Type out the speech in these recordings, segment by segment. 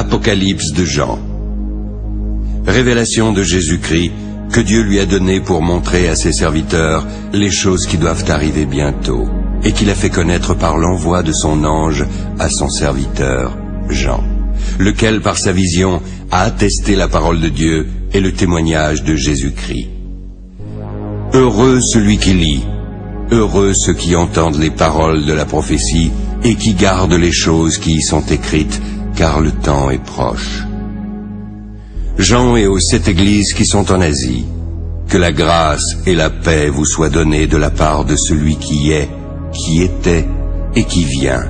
Apocalypse de Jean. Révélation de Jésus-Christ que Dieu lui a donnée pour montrer à ses serviteurs les choses qui doivent arriver bientôt, et qu'il a fait connaître par l'envoi de son ange à son serviteur Jean, lequel par sa vision a attesté la parole de Dieu et le témoignage de Jésus-Christ. Heureux celui qui lit, heureux ceux qui entendent les paroles de la prophétie et qui gardent les choses qui y sont écrites, car le temps est proche. Jean est aux 7 églises qui sont en Asie. Que la grâce et la paix vous soient données de la part de celui qui est, qui était et qui vient,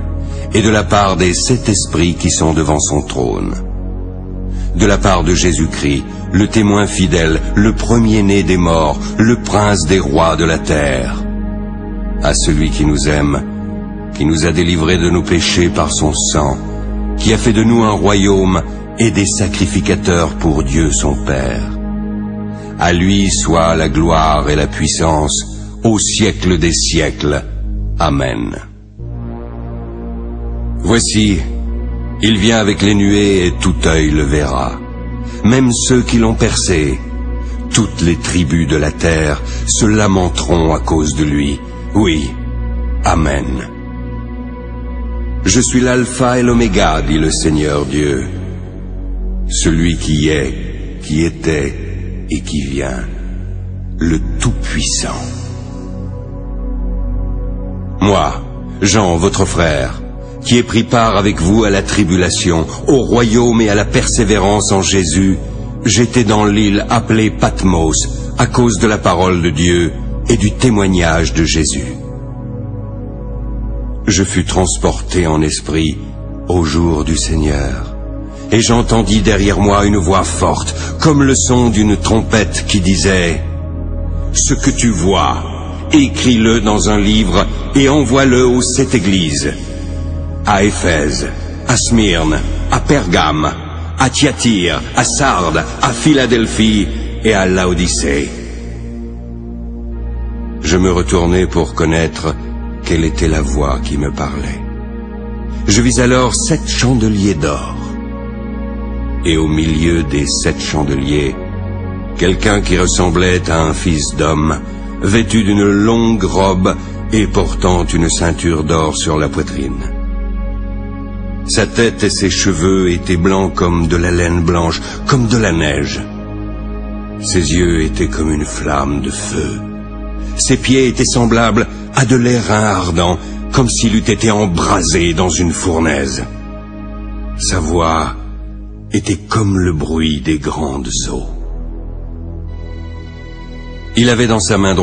et de la part des 7 esprits qui sont devant son trône. De la part de Jésus-Christ, le témoin fidèle, le premier-né des morts, le prince des rois de la terre. À celui qui nous aime, qui nous a délivrés de nos péchés par son sang, qui a fait de nous un royaume et des sacrificateurs pour Dieu son Père. À lui soit la gloire et la puissance au siècle des siècles. Amen. Voici, il vient avec les nuées et tout œil le verra, même ceux qui l'ont percé. Toutes les tribus de la terre se lamenteront à cause de lui. Oui, Amen. Je suis l'alpha et l'oméga, dit le Seigneur Dieu, celui qui est, qui était et qui vient, le Tout-Puissant. Moi, Jean, votre frère, qui ai pris part avec vous à la tribulation, au royaume et à la persévérance en Jésus, j'étais dans l'île appelée Patmos à cause de la parole de Dieu et du témoignage de Jésus. Je fus transporté en esprit au jour du Seigneur, et j'entendis derrière moi une voix forte, comme le son d'une trompette qui disait « Ce que tu vois, écris-le dans un livre et envoie-le aux 7 églises, à Éphèse, à Smyrne, à Pergame, à Thyatire, à Sardes, à Philadelphie et à Laodicée. » Je me retournai pour connaître quelle était la voix qui me parlait. Je vis alors 7 chandeliers d'or, et au milieu des 7 chandeliers, quelqu'un qui ressemblait à un fils d'homme, vêtu d'une longue robe et portant une ceinture d'or sur la poitrine. Sa tête et ses cheveux étaient blancs comme de la laine blanche, comme de la neige. Ses yeux étaient comme une flamme de feu. Ses pieds étaient semblables à de l'airain ardent, comme s'il eût été embrasé dans une fournaise. Sa voix était comme le bruit des grandes eaux. Il avait dans sa main droite